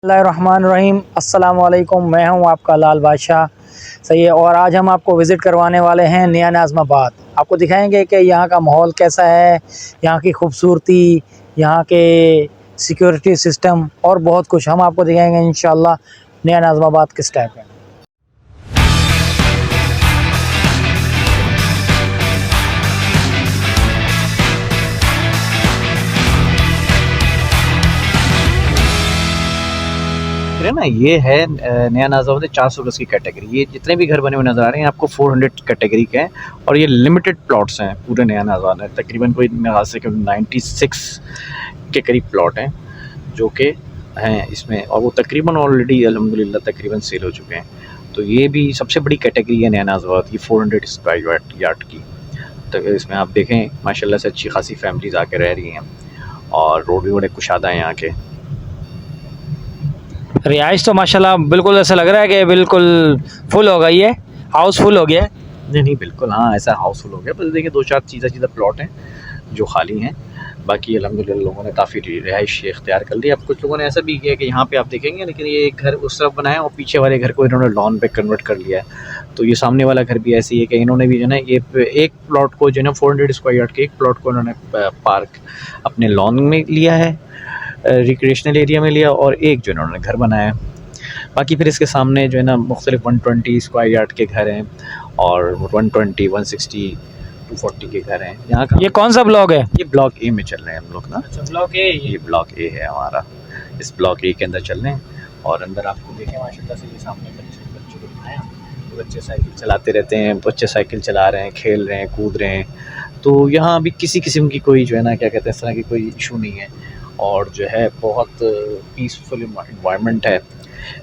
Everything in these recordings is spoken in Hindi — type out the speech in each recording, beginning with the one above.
बिस्मिल्लाहिर्रहमानिर्रहीम अस्सलाम वालेकुम। मैं हूं आपका लाल बादशाह। सही है। और आज हम आपको विज़िट करवाने वाले हैं नया नाज़िमाबाद। आपको दिखाएंगे कि यहाँ का माहौल कैसा है, यहाँ की खूबसूरती, यहाँ के सिक्योरिटी सिस्टम और बहुत कुछ हम आपको दिखाएंगे इंशाल्लाह नया नाज़िमाबाद किस टाइप है। है ना, ये है नया नाज़िमाबाद 400 गज की कैटेगरी। ये जितने भी घर बने हुए नज़र आ रहे हैं आपको 400 कैटेगरी के हैं और ये लिमिटेड प्लॉट्स हैं पूरे नया नाज़िमाबाद में। तकरीबन कोई मेरे ख्याल से 96 के करीब प्लॉट हैं जो कि हैं इसमें, और वो तकरीबन ऑलरेडी अल्हम्दुलिल्लाह तकरीबन सेल हो चुके हैं। तो ये भी सबसे बड़ी कैटेगरी है नया नाज़िमाबाद की, 400 स्क्वायर यार्ड की। तो इसमें आप देखें माशाल्लाह से अच्छी खासी फैमिलीज़ आके रह रही हैं और रोड भी बड़े कुशादा हैं यहाँ के। रिहाइश तो माशाल्लाह बिल्कुल ऐसा लग रहा है कि बिल्कुल फुल हो गई है, हाउस फुल हो गया है। नहीं बिल्कुल, हाँ ऐसा हाउसफुल हो गया। बस देखिए 2-4 सीधा प्लॉट हैं जो खाली हैं, बाकी अल्हम्दुलिल्लाह लोगों ने काफ़ी रिहाइश इख्तियार कर ली। अब कुछ लोगों ने ऐसा भी किया कि यहाँ पे आप देखेंगे, लेकिन ये एक घर उस तरफ बनाया और पीछे वाले घर को इन्होंने लॉन पे कन्वर्ट कर लिया है। तो ये सामने वाला घर भी ऐसे ही है कि इन्होंने भी जो है ना ये एक प्लॉट को जो है ना 400 स्क्वायर यार्ड के एक प्लॉट को इन्होंने पार्क अपने लॉन में लिया है, रिक्रिएशनल एरिया में लिया, और एक जो इन्होंने घर बनाया है। बाकी फिर इसके सामने जो है ना मुख्तलिफ 120 स्क्वायर यार्ड के घर हैं और 120, 160, 240 के घर हैं यहाँ का। ये कौन सा ब्लॉक है? ये ब्लॉक ए में चल रहे हैं हम लोग ना। अच्छा, ब्लॉक ए। ये ब्लॉक ए है हमारा, इस ब्लॉक ए के अंदर चल रहे हैं। और अंदर आपको देखें माशाल्लाह से ये सामने बच्चों को दिखाया, बच्चे साइकिल चलाते रहते हैं, बच्चे साइकिल चला रहे हैं, खेल रहे हैं, कूद रहे हैं। तो यहाँ अभी किसी किस्म की कोई जो है ना क्या कहते हैं इस तरह की कोई इशू नहीं है, और जो है बहुत पीसफुल इन्वायरमेंट है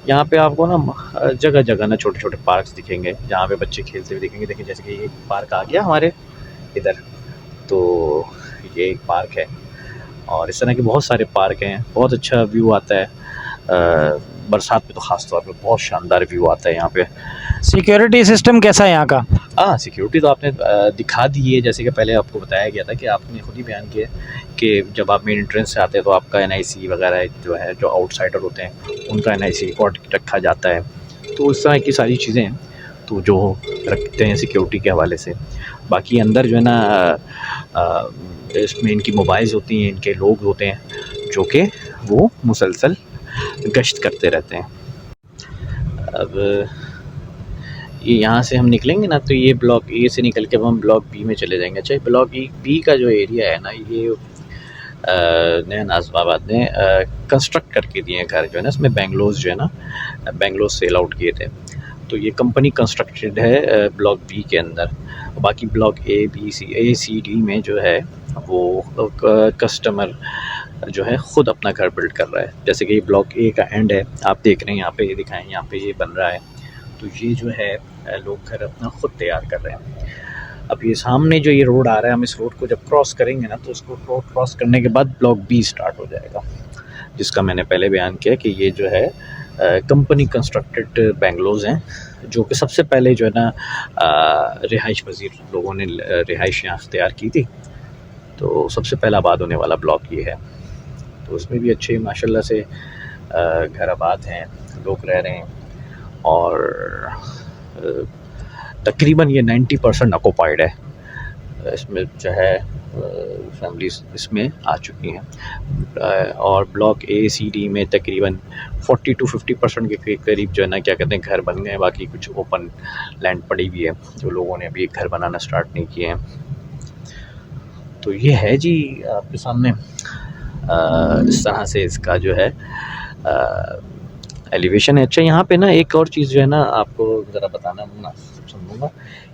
यहाँ पे। आपको ना जगह जगह ना छोटे छोटे पार्क्स दिखेंगे जहाँ पे बच्चे खेलते हुए दिखेंगे। देखिए जैसे कि ये पार्क आ गया हमारे इधर, तो ये एक पार्क है और इस तरह के बहुत सारे पार्क हैं। बहुत अच्छा व्यू आता है बरसात में, तो ख़ास तौर पे बहुत शानदार व्यू आता है यहाँ पे। सिक्योरिटी सिस्टम कैसा है यहाँ का? हाँ, सिक्योरिटी तो आपने दिखा दी है, जैसे कि पहले आपको बताया गया था कि आपने खुद ही बयान किया कि जब आप मेन एंट्रेंस से आते हैं तो आपका NIC वगैरह जो है, जो आउटसाइडर होते हैं उनका NIC रिकॉर्ड रखा जाता है। तो इस तरह की सारी चीज़ें हैं तो जो रखते हैं सिक्योरिटी के हवाले से। बाकी अंदर जो है ना इसमें इनकी मोबाइल्स होती हैं, इनके लोग होते हैं जो कि वो मुसलसल गश्त करते रहते हैं। अब ये यहाँ से हम निकलेंगे ना तो ये ब्लॉक ए से निकल के अब हम ब्लॉक बी में चले जाएंगे। अच्छा, ब्लॉक बी का जो एरिया है ना, ये नया नाज़िमाबाद ने कंस्ट्रक्ट करके दिए हैं घर जो है ना। इसमें बेंगलोज जो है ना, बेंगलोज सेल आउट किए थे, तो ये कंपनी कंस्ट्रक्टेड है ब्लॉक बी के अंदर। बाकी ब्लॉक A, C, D में जो है वो कस्टमर जो है ख़ुद अपना घर बिल्ड कर रहा है। जैसे कि ये ब्लॉक ए का एंड है, आप देख रहे हैं यहाँ पे, ये दिखाएं यहाँ पे ये बन रहा है। तो ये जो है लोग घर अपना ख़ुद तैयार कर रहे हैं। अब ये सामने जो ये रोड आ रहा है, हम इस रोड को जब क्रॉस करेंगे ना तो उसको रोड क्रॉस करने के बाद ब्लॉक बी स्टार्ट हो जाएगा, जिसका मैंने पहले बयान किया कि ये जो है कंपनी कंस्ट्रक्टेड बेंगलोज हैं, जो कि सबसे पहले जो है ना रिहाइश पज़ीर लोगों ने रिहाइश यहाँ अख्तियार की थी। तो सबसे पहला आबाद होने वाला ब्लॉक ये है। तो उसमें भी अच्छे माशाल्लाह से घर आबाद हैं, लोग रह रहे हैं, और तकरीबन ये 90% ऑक्यूपाइड है। इसमें जो है फैमिलीज़ इसमें आ चुकी हैं, और ब्लॉक A, C, D में तकरीबन 40 to 50% के करीब जो है ना क्या कहते हैं घर बन गए। बाकी कुछ ओपन लैंड पड़ी हुई है जो लोगों ने अभी एक घर बनाना स्टार्ट नहीं किए हैं। तो ये है जी आपके सामने इस तरह से इसका जो है एलिवेशन है। अच्छा, यहाँ पे ना एक और चीज़ जो है ना आपको ज़रा बताना समझूँगा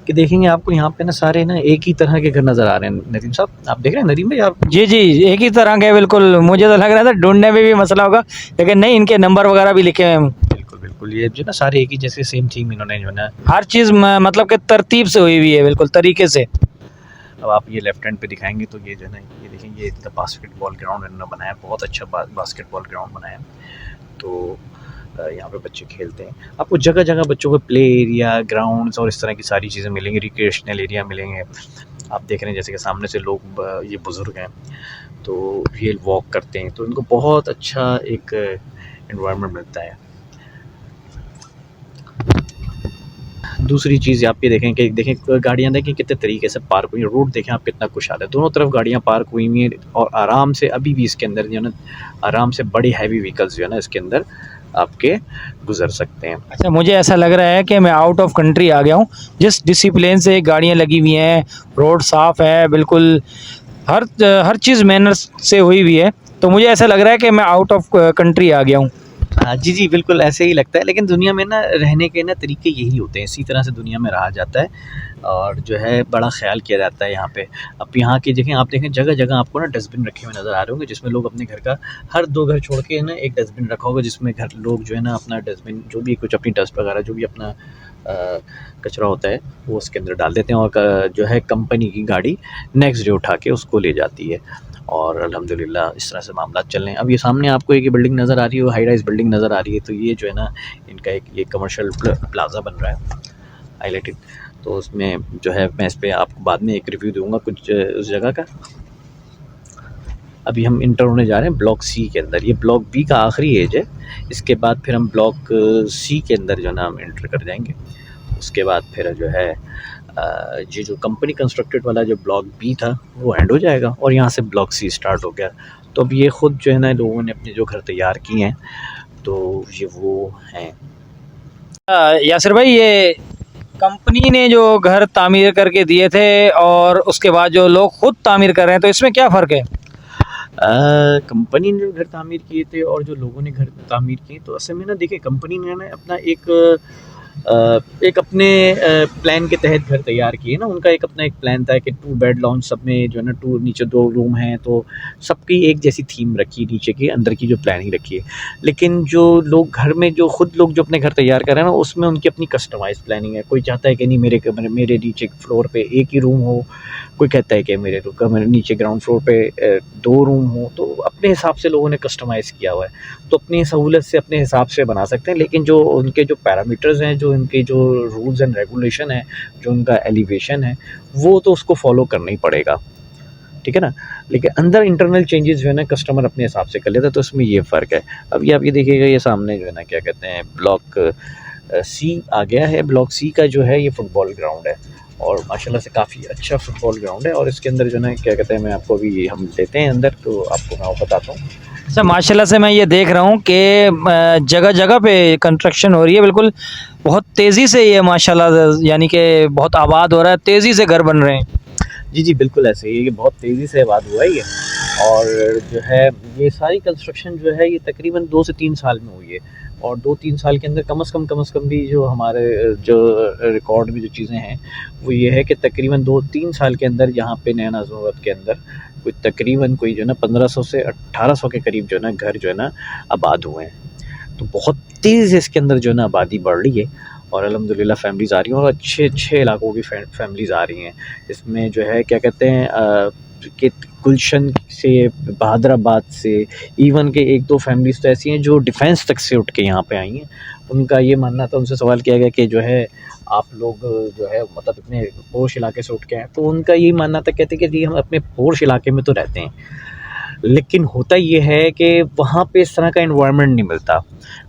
कि देखेंगे आपको यहाँ पे ना सारे ना एक ही तरह के घर नज़र आ रहे हैं। नदीम साहब आप देख रहे हैं? नदीम भाई आप? जी जी, एक ही तरह के बिल्कुल। मुझे तो लग रहा था ढूंढने में भी मसला होगा, लेकिन नहीं, इनके नंबर वगैरह भी लिखे हैं। बिल्कुल बिल्कुल, ये जो ना सारे एक ही जैसे सेम थीम इन्होंने जो है ना, हर चीज़ मतलब कि तरतीब से हुई हुई है, बिल्कुल तरीके से। अब आप ये लेफ्ट हैंड पे दिखाएंगे तो ये जो है ना ये देखेंगे, ये बास्केटबॉल ग्राउंड इन्होंने बनाया, बहुत अच्छा बास्केटबॉल ग्राउंड बनाया। तो यहाँ पे बच्चे खेलते हैं। आपको जगह जगह बच्चों को प्ले एरिया, ग्राउंड्स और इस तरह की सारी चीज़ें मिलेंगी, रिक्रिएशनल एरिया मिलेंगे। आप देख रहे हैं जैसे कि सामने से लोग ये बुज़ुर्ग हैं तो ये वॉक करते हैं, तो इनको बहुत अच्छा एक इन्वायरमेंट मिलता है। दूसरी चीज़ आप ये देखें कि गाड़ियाँ देखें कितने तरीके से पार्क हुई हैं, रोड देखें आप कितना खुशहाल है, दोनों तरफ गाड़ियाँ पार्क हुई हैं और आराम से अभी भी इसके अंदर जो है ना आराम से बड़ी हैवी व्हीकल्स जो है ना इसके अंदर आपके गुजर सकते हैं। अच्छा, मुझे ऐसा लग रहा है कि मैं आउट ऑफ कंट्री आ गया हूँ। जिस डिसिप्लिन से गाड़ियाँ लगी हुई हैं, रोड साफ़ है बिल्कुल, हर चीज़ मैनर्स से हुई हुई है, तो मुझे ऐसा लग रहा है कि मैं आउट ऑफ कंट्री आ गया हूँ। हाँ जी, जी, बिल्कुल ऐसे ही लगता है, लेकिन दुनिया में ना रहने के ना तरीके यही होते हैं, इसी तरह से दुनिया में रहा जाता है और जो है बड़ा ख़्याल किया जाता है यहाँ पे। अब यहाँ की देखें आप देखें जगह-जगह आपको ना डस्टबिन रखे हुए नज़र आ रहे होंगे, जिसमें लोग अपने घर का हर 2 घर छोड़ के ना एक डस्टबिन रखा होगा, जिसमें घर लोग जो है ना अपना डस्टबिन जो भी कुछ अपनी डस्ट वगैरह जो भी अपना कचरा होता है वो उसके अंदर डाल देते हैं और जो है कंपनी की गाड़ी नेक्स्ट डे उठा के उसको ले जाती है और अल्हम्दुलिल्लाह इस तरह से मामला चल रहे हैं। अब ये सामने आपको एक बिल्डिंग नज़र आ रही है, हाई राइज़ बिल्डिंग नज़र आ रही है, तो ये जो है ना इनका एक ये कमर्शियल प्लाज़ा बन रहा है हाईलाइटेड, तो उसमें जो है मैं इस पे आपको बाद में एक रिव्यू दूँगा कुछ उस जगह का। अभी हम इंटर होने जा रहे हैं ब्लॉक सी के अंदर, ये ब्लॉक बी का आखिरी एज है, इसके बाद फिर हम ब्लॉक सी के अंदर जो है ना हम एंटर कर जाएंगे। उसके बाद फिर जो है ये जो कंपनी कंस्ट्रक्टेड वाला जो ब्लॉक बी था वो एंड हो जाएगा और यहाँ से ब्लॉक सी स्टार्ट हो गया। तो अब ये ख़ुद जो है ना लोगों ने अपने जो घर तैयार किए हैं तो ये वो हैं। यासिर भाई, ये कंपनी ने जो घर तामीर करके दिए थे और उसके बाद जो लोग खुद तामीर कर रहे हैं, तो इसमें क्या फ़र्क है? कंपनी ने जो घर तामीर किए थे और जो लोगों ने घर तामीर किए, तो असल में ना देखिए कंपनी ने ना अपना एक अपने प्लान के तहत घर तैयार किए ना, उनका एक अपना एक प्लान था कि 2 बेड लॉन्च, सब में जो है ना 2 नीचे 2 रूम हैं, तो सबकी एक जैसी थीम रखी, नीचे की अंदर की जो प्लानिंग रखी है। लेकिन जो लोग घर में जो खुद लोग जो अपने घर तैयार कर रहे हैं ना, उसमें उनकी अपनी कस्टमाइज़ प्लानिंग है। कोई चाहता है कि नहीं मेरे नीचे फ्लोर पे एक ही रूम हो, कोई कहता है कि मेरे नीचे ग्राउंड फ्लोर पे 2 रूम हो, तो अपने हिसाब से लोगों ने कस्टमाइज़ किया हुआ है। तो अपनी सहूलत से अपने हिसाब से बना सकते हैं, लेकिन जो उनके जो पैरामीटर्स हैं, जो उनके जो रूल्स एंड रेगुलेशन है, जो उनका एलिवेशन है, वो तो उसको फॉलो करना ही पड़ेगा, ठीक है ना। लेकिन अंदर इंटरनल चेंजेस जो है ना कस्टमर अपने हिसाब से कर लेता है, तो इसमें ये फ़र्क है। अभी आप ये देखिएगा, ये सामने जो है ना क्या कहते हैं ब्लॉक सी आ गया है। ब्लॉक सी का जो है ये फुटबॉल ग्राउंड है और माशाल्लाह से काफ़ी अच्छा फुटबॉल ग्राउंड है और इसके अंदर जो है ना क्या कहते हैं, मैं आपको अभी हम लेते हैं अंदर तो आपको मैं बताता हूँ। अच्छा, माशाल्लाह से मैं ये देख रहा हूँ कि जगह-जगह पे कंस्ट्रक्शन हो रही है, बिल्कुल बहुत तेज़ी से ये माशाल्लाह यानी कि बहुत आबाद हो रहा है, तेज़ी से घर बन रहे हैं। जी, जी, बिल्कुल ऐसे ही है, ये बहुत तेज़ी से आबाद हुआ है ये और जो है ये सारी कंस्ट्रक्शन जो है ये तकरीबन 2 से 3 साल में हुई है और 2-3 साल के अंदर कम से कम भी जो हमारे जो रिकॉर्ड में जो चीज़ें हैं वो ये है कि तकरीबन 2-3 साल के अंदर यहाँ पे नया नाज़िमाबाद के अंदर कोई तकरीबन कोई जो है ना 1500 से 1800 के करीब जो है ना घर जो है ना आबाद हुए हैं। तो बहुत तेज़ी से इसके अंदर जो है ना आबादी बढ़ रही है और अल्हम्दुलिल्लाह फैमिलीज़ आ रही हैं और अच्छे इलाकों की फैमिलीज़ आ रही हैं। इसमें जो है क्या कहते हैं कि गुलशन से, बहादुराबाद से, इवन के 1-2 फैमिलीज़ तो ऐसी हैं जो डिफेंस तक से उठ के यहाँ पे आई हैं। उनका ये मानना था, उनसे सवाल किया गया कि जो है आप लोग जो है मतलब इतने पोश इलाके से उठ के आए, तो उनका यही मानना था, कहते कि जी हम अपने पोश इलाके में तो रहते हैं, लेकिन होता ये है कि वहाँ पे इस तरह का एनवायरनमेंट नहीं मिलता।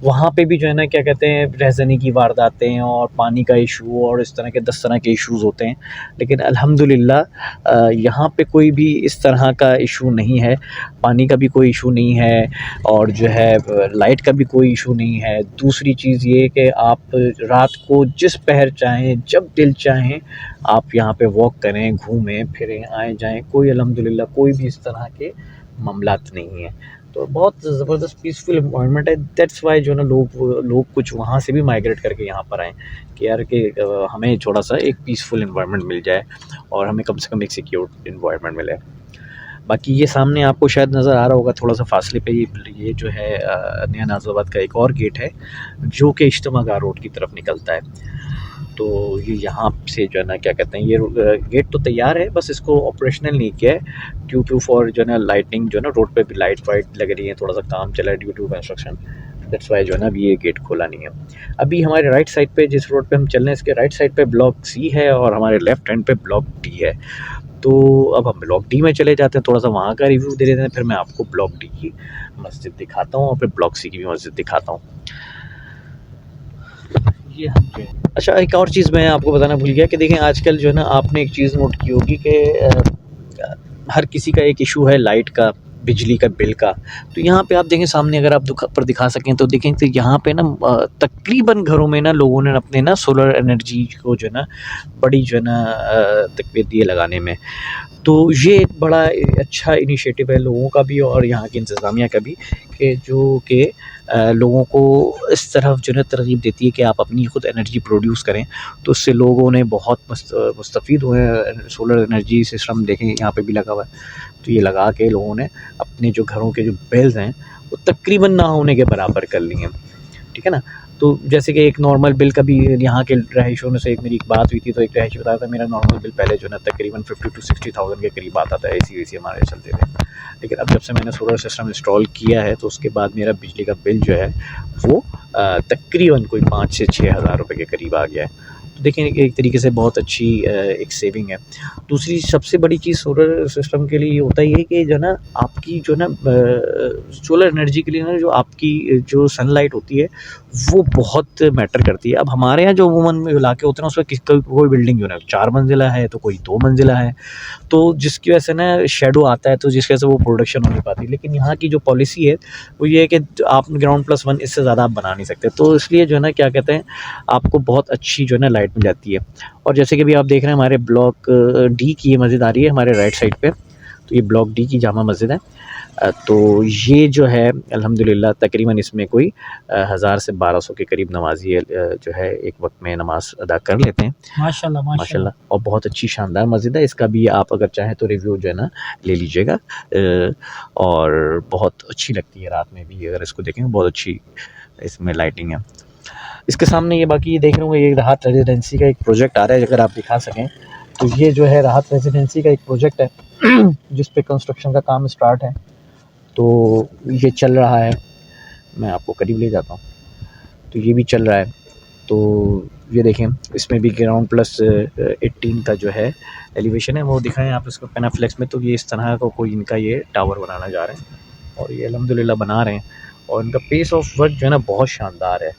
वहाँ पे भी जो है ना क्या कहते हैं रहज़नी की वारदातें और पानी का इशू और इस तरह के 10 तरह के इश्यूज़ होते हैं, लेकिन अल्हम्दुलिल्लाह यहाँ पे कोई भी इस तरह का इशू नहीं है। पानी का भी कोई इशू नहीं है और जो है लाइट का भी कोई इशू नहीं है। दूसरी चीज़ ये कि आप रात को जिस पहर चाहें, जब दिल चाहें आप यहाँ पे वॉक करें, घूमें फिरें, आएँ जाएँ, कोई अल्हम्दुलिल्लाह कोई भी इस तरह के मामलात नहीं है। तो बहुत ज़बरदस्त पीसफुल एनवायरनमेंट है। दैट्स वाई जो है ना लोग कुछ वहाँ से भी माइग्रेट करके यहाँ पर आएँ कि यार कि हमें थोड़ा-सा एक पीसफुल एनवायरनमेंट मिल जाए और हमें कम से कम एक सिक्योर एनवायरनमेंट मिले। बाकी ये सामने आपको शायद नज़र आ रहा होगा थोड़ा-सा फासले पे ये जो है नया नाज़िमाबाद का एक और गेट है, जो कि इज्तिमा-गाह रोड की तरफ निकलता है। तो ये यहाँ से जो है ना क्या कहते हैं ये गेट तो तैयार है, बस इसको ऑपरेशनल नहीं किया है ड्यू टू फॉर जो है ना लाइटिंग, जो है ना रोड पे भी लाइट वाइट लग रही है, थोड़ा सा काम चला है due to construction. That's why जो है ना अभी ये गेट खोला नहीं है। अभी हमारे राइट साइड पे जिस रोड पे हम चल रहे हैं इसके राइट साइड पे ब्लॉक सी है और हमारे लेफ्ट हैंड पे ब्लॉक डी है। तो अब हम ब्लॉक डी में चले जाते हैं, थोड़ा सा वहाँ का रिव्यू दे देते हैं, फिर मैं आपको ब्लॉक डी की मस्जिद दिखाता हूँ और फिर ब्लॉक सी की भी मस्जिद दिखाता हूँ। ये हम जो है, अच्छा एक और चीज़ मैं आपको बताना भूल गया कि देखें आजकल जो है ना, आपने एक चीज़ नोट की होगी कि हर किसी का एक इशू है लाइट का, बिजली का बिल का। तो यहाँ पे आप देखें सामने, अगर आप पर दिखा सकें तो देखें तो यहाँ पे ना तकरीबन घरों में ना लोगों ने अपने ना सोलर एनर्जी को जो है ना बड़ी जो है ना तकवीत दी है लगाने में। तो ये एक बड़ा अच्छा इनिशिएटिव है लोगों का भी और यहाँ की इंतज़ामिया का भी, कि जो कि लोगों को इस तरफ जो है तरगीब देती है कि आप अपनी खुद एनर्जी प्रोड्यूस करें। तो उससे लोगों ने बहुत मुस्तफ़ीद हुए हैं। सोलर एनर्जी सिस्टम देखें यहाँ पे भी लगा हुआ है, तो ये लगा के लोगों ने अपने जो घरों के जो बिल्स हैं वो तकरीबन ना होने के बराबर कर लिए हैं, ठीक है ना। तो जैसे कि एक नॉर्मल बिल का भी यहाँ के रहायशियों से एक मेरी एक बात हुई थी, तो एक रहायशी बताया था मेरा नॉर्मल बिल पहले जो है ना तकरीबन 50 to 60,000 के करीब आता था, एसी हमारे चलते थे। लेकिन अब जब से मैंने सोलर सिस्टम इंस्टॉल किया है तो उसके बाद मेरा बिजली का बिल जो है वो तकरीबन कोई 5 से 6 हज़ार रुपये के करीब आ गया है। तो देखें एक तरीके से बहुत अच्छी एक सेविंग है। दूसरी सबसे बड़ी चीज़ सोलर सिस्टम के लिए होता ही है कि जो ना आपकी जो ना सोलर एनर्जी के लिए ना जो आपकी जो सनलाइट होती है वो बहुत मैटर करती है। अब हमारे यहाँ जो अमूमन इलाके होते हैं उसमें कोई बिल्डिंग जो है 4 मंजिला है तो कोई 2 मंजिला है, तो जिसकी वजह से ना शेडो आता है, तो जिसकी वजह से वो प्रोडक्शन हो नहीं पाती। लेकिन यहाँ की जो पॉलिसी है वो ये है कि आप ग्राउंड प्लस 1 इससे ज़्यादा आप बना नहीं सकते, तो इसलिए जो है ना क्या कहते हैं आपको बहुत अच्छी जो है ना लाइट मिल जाती है। और जैसे कि अभी आप देख रहे हैं हमारे ब्लॉक डी की ये मस्जिद आ रही है हमारे राइट साइड पे, तो ये ब्लॉक डी की जामा मस्जिद है। तो ये जो है अल्हम्दुलिल्लाह तकरीबन इसमें कोई 1000 से 1200 के करीब नमाजी जो है एक वक्त में नमाज अदा कर लेते हैं। माशाल्लाह माशाल्लाह, और बहुत अच्छी शानदार मस्जिद है। इसका भी आप अगर चाहें तो रिव्यू जो है ना ले लीजिएगा, और बहुत अच्छी लगती है रात में भी अगर इसको देखेंगे, बहुत अच्छी इसमें लाइटिंग है। इसके सामने ये बाकी ये देख रहे होंगे ये राहत रेजिडेंसी का एक प्रोजेक्ट आ रहा है, अगर आप दिखा सकें तो ये जो है राहत रेजिडेंसी का एक प्रोजेक्ट है जिस पे कंस्ट्रक्शन का काम स्टार्ट है। तो ये चल रहा है, मैं आपको करीब ले जाता हूँ, तो ये भी चल रहा है। तो ये देखें इसमें भी ग्राउंड प्लस 18 का जो है एलिवेशन है वो दिखाएं आप इसको पेनाफ्लेक्स में। तो ये इस तरह का कोई इनका ये टावर बनाना जा रहे हैं और ये अल्हम्दुलिल्लाह बना रहे हैं, और इनका पेस ऑफ वर्क जो है ना बहुत शानदार है,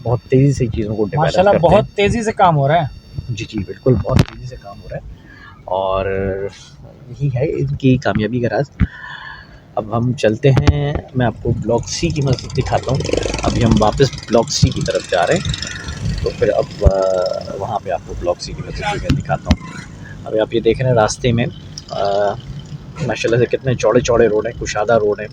बहुत तेज़ी से चीज़ों को डेवलप माशाल्लाह करते हैं। बहुत तेज़ी से काम हो रहा है। जी जी बिल्कुल, बहुत तेज़ी से काम हो रहा है और यही है इनकी कामयाबी का राज। अब हम चलते हैं, मैं आपको ब्लॉक सी की मस्जिद दिखाता हूँ। अभी हम वापस ब्लॉक सी की तरफ जा रहे हैं, तो फिर अब वहाँ पे आपको ब्लॉक सी की मस्जिद भी मैं दिखाता हूँ। अभी आप ये देख रहे हैं रास्ते में माशाल्लाह से कितने चौड़े चौड़े रोड हैं, कुशादा रोड है।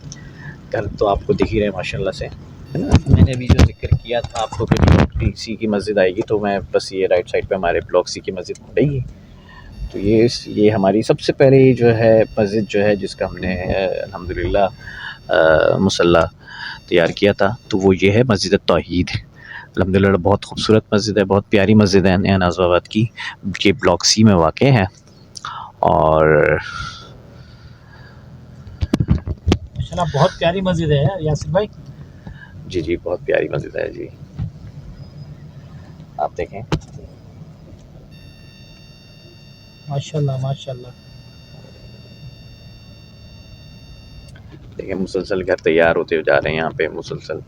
घर तो आपको दिख ही रहे हैं माशाल्लाह से, है ना। मैंने अभी जो जिक्र किया था आपको कि ब्लॉक सी की मस्जिद आएगी, तो मैं बस ये राइट साइड पे हमारे ब्लॉक सी की मस्जिद आएगी। तो ये हमारी सबसे पहले जो है मस्जिद जो है जिसका हमने अल्हम्दुलिल्लाह मुसल्ला तैयार किया था, तो वो ये है मस्जिद तौहीद। अल्हम्दुलिल्लाह बहुत खूबसूरत मस्जिद है, बहुत प्यारी मस्जिद है, नया नाज़ाबाद की, ये ब्लॉक सी में वाक़ है। और माशाल्लाह बहुत प्यारी मस्जिद है यार यासिर भाई। जी जी बहुत प्यारी मस्जिद है जी, आप देखें माशाल्लाह माशाल्लाह। देखिए मुसलसल घर तैयार होते जा रहे हैं यहाँ पे मुसलसल,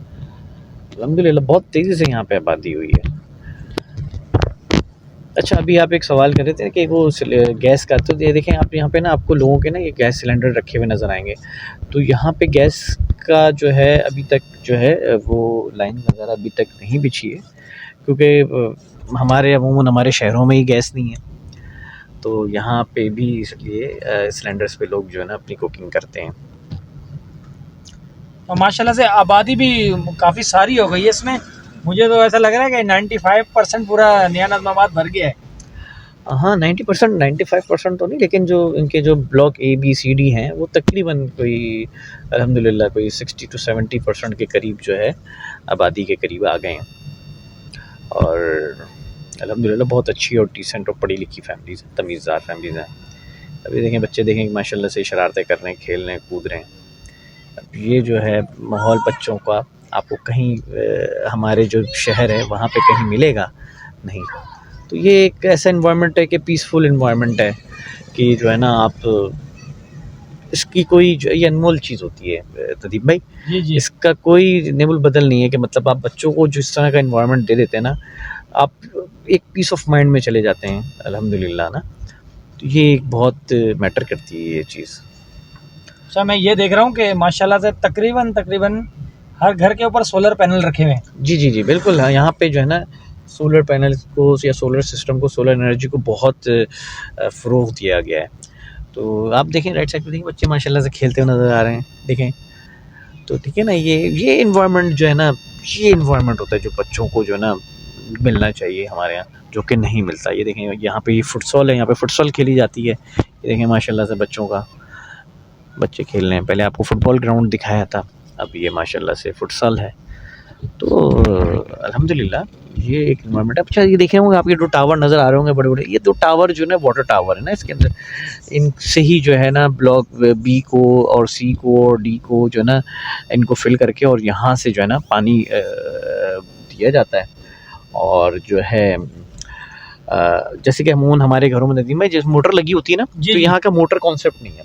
अल्हम्दुलिल्लाह बहुत तेज़ी से यहाँ पे आबादी हुई है। अच्छा अभी आप एक सवाल कर रहे थे कि वो गैस का, तो ये देखें आप यहाँ पे ना आपको लोगों के ना ये गैस सिलेंडर रखे हुए नज़र आएंगे। तो यहाँ पे गैस का जो है अभी तक जो है वो लाइन वगैरह अभी तक नहीं बिछी है, क्योंकि हमारे अमूमन हमारे शहरों में ही गैस नहीं है, तो यहाँ पे भी इसलिए सिलेंडर्स पे लोग जो है ना अपनी कुकिंग करते हैं। और माशाल्लाह से आबादी भी काफ़ी सारी हो गई है इसमें। मुझे तो ऐसा लग रहा है कि 95% पूरा नया नाज़माबाद भर गया है। हाँ 90%, 95% तो नहीं, लेकिन जो इनके जो block A B C D हैं वो तकरीबन कोई अल्हम्दुलिल्लाह कोई 60 to 70% के करीब जो है आबादी के करीब आ गए हैं। और अल्हम्दुलिल्लाह बहुत अच्छी और डिसेंट और पढ़ी लिखी फैमिलीज़ हैं, तमीज़दार फैमिलीज़ हैं। अभी देखें बच्चे देखें माशाल्लाह से शरारतें कर रहे हैं, खेल रहे हैं, कूद रहे हैं। अब ये जो है माहौल बच्चों का आपको कहीं हमारे जो शहर है वहाँ पे कहीं मिलेगा नहीं। तो ये एक ऐसा इन्वायरमेंट है कि पीसफुल इन्वायरमेंट है कि जो है ना आप इसकी कोई जो ये अनमोल चीज़ होती है तदीप भाई, जी जी। इसका कोई नेबुल बदल नहीं है कि मतलब आप बच्चों को जिस तरह का इन्वायरमेंट दे देते हैं ना, आप एक पीस ऑफ माइंड में चले जाते हैं अल्हम्दुलिल्लाह ना। तो ये एक बहुत मैटर करती है ये चीज़। अच्छा, मैं ये देख रहा हूँ कि माशाल्लाह से तकरीबन तकरीबन हर घर के ऊपर सोलर पैनल रखे हुए हैं। जी, जी, जी, बिल्कुल। हाँ, यहाँ पे जो है ना सोलर पैनल्स को या सोलर सिस्टम को, सोलर एनर्जी को बहुत फ़रोग़ दिया गया है। तो आप देखें राइट साइड पे देखिए बच्चे माशाल्लाह से खेलते हुए नज़र आ रहे हैं, देखें। तो ठीक है ना, ये इन्वायरमेंट जो है ना, ये इन्वायरमेंट होता है जो बच्चों को जो है ना मिलना चाहिए हमारे यहाँ, जो कि नहीं मिलता। ये देखें यहाँ पे ये फुटसॉल है, यहाँ पे फुटसॉल खेली जाती है। ये देखें माशाल्लाह से बच्चों का, बच्चे खेल रहे हैं। पहले आपको फुटबॉल ग्राउंड दिखाया था, अब ये माशाल्लाह से फुटसॉल है। तो अल्हम्दुलिल्लाह ये एक इन्वायरमेंट है। अच्छा, ये देखे होंगे आपके 2 टावर नज़र आ रहे होंगे बड़े-बड़े, ये 2 टावर जो है ना वाटर टावर है ना इसके अंदर। इनसे ही जो है ना ब्लॉक बी को और सी को और डी को जो है ना इनको फ़िल करके और यहाँ से जो है ना पानी दिया जाता है। और जो है जैसे कि अमूमन हमारे घरों में नदीम भाई जैसे मोटर लगी होती है ना, जी, तो जी। यहाँ का मोटर कॉन्सेप्ट नहीं है।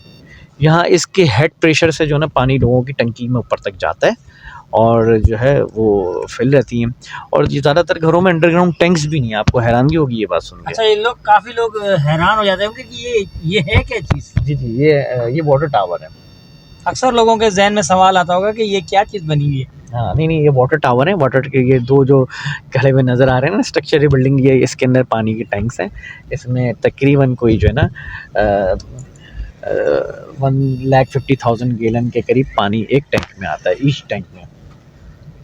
यहाँ इसके हेड प्रेशर से जो है ना पानी लोगों की टंकी में ऊपर तक जाता है और जो है वो फिल रहती हैं। और ये ज़्यादातर घरों में अंडरग्राउंड टैंक्स भी नहीं है, आपको हैरानगी होगी ये बात सुन के। अच्छा, ये लोग काफ़ी लोग हैरान हो जाते होंगे कि ये है क्या चीज़? जी, जी, ये वाटर टावर है। अक्सर लोगों के ज़हन में सवाल आता होगा कि ये क्या चीज़ बनी हुई है? हाँ, नहीं, नहीं, ये वाटर टावर है। वाटर के ये 2 जो खड़े हुए नज़र आ रहे हैं ना स्ट्रक्चर बिल्डिंग, ये इसके अंदर पानी के टैंक्स हैं। इसमें तकरीबन कोई जो है ना 1,50,000 गैलन के करीब पानी एक टैंक में आता है, ईच टैंक में।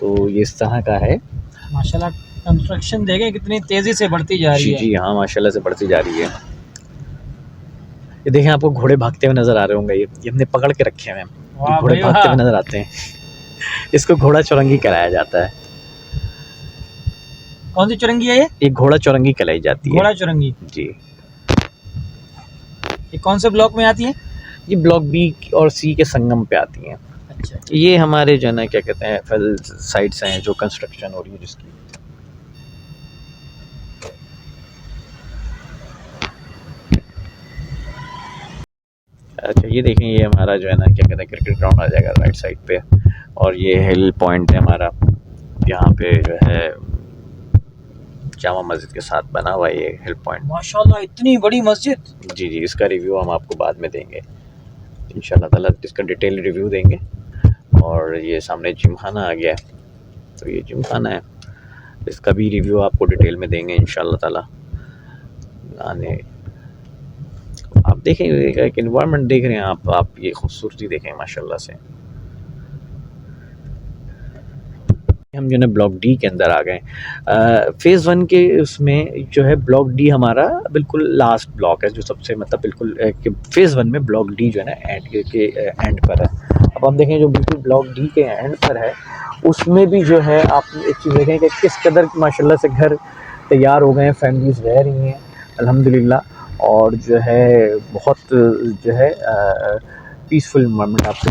तो ये इस तरह का है। माशाल्लाह कंस्ट्रक्शन देखें कितनी तेज़ी से बढ़ती जा रही जी, है। जी, हाँ, माशाल्लाह से बढ़ती जा रही है। ये देखें आपको घोड़े भागते हुए नज़र आ रहे होंगे, ये हमने पकड़ के रखे हुए हैं। वाह ये घोड़े भाई भागते वाह! हुए नज़र आते हैं। इसको घोड़ा चौरंगी कराया जाता है। कौन सी चुरंगी है ये? ये घोड़ा चौरंगी कहलाई जाती है। घोड़ा चुरंगी। जी। ये कौन से ब्लॉक में आती है? ये ब्लॉक बी और सी के संगम पे आती हैं। अच्छा। ये हमारे जो है ना क्या कहते हैं फल साइट्स हैं जो कंस्ट्रक्शन हो रही है जिसकी। अच्छा, ये देखें ये हमारा जो है ना क्या कहते हैं क्रिकेट ग्राउंड आ जाएगा राइट साइड पे। और ये हिल पॉइंट है हमारा, यहाँ पे जो है जामा मस्जिद के साथ बना हुआ ये हिल पॉइंट। माशाल्लाह इतनी बड़ी मस्जिद। जी, जी, इसका रिव्यू हम आपको बाद में देंगे इंशाल्लाह ताला, इसका डिटेल रिव्यू देंगे। और ये सामने जिमखाना आ गया है, तो ये जिमखाना है, इसका भी रिव्यू आपको डिटेल में देंगे इंशाल्लाह ताला आने। आप देखें एक इन्वायरमेंट देख रहे हैं आप ये खूबसूरती देखें माशाल्लाह से। हम जो है ब्लॉक डी के अंदर आ गए। फ़ेज़ 1 के उसमें जो है ब्लॉक डी हमारा बिल्कुल लास्ट ब्लॉक है, जो सबसे मतलब बिल्कुल फ़ेज़ 1 में ब्लॉक डी जो है ना एंड के एंड पर है। अब हम देखें जो बिल्कुल ब्लॉक डी के एंड पर है, उसमें भी जो है आप एक चीज़ देखें कि किस कदर माशाल्लाह से घर तैयार हो गए हैं, फैमिलीज़ रह रही हैं अल्हम्दुलिल्लाह। और जो है बहुत जो है पीसफुल एनवायरनमेंट आपको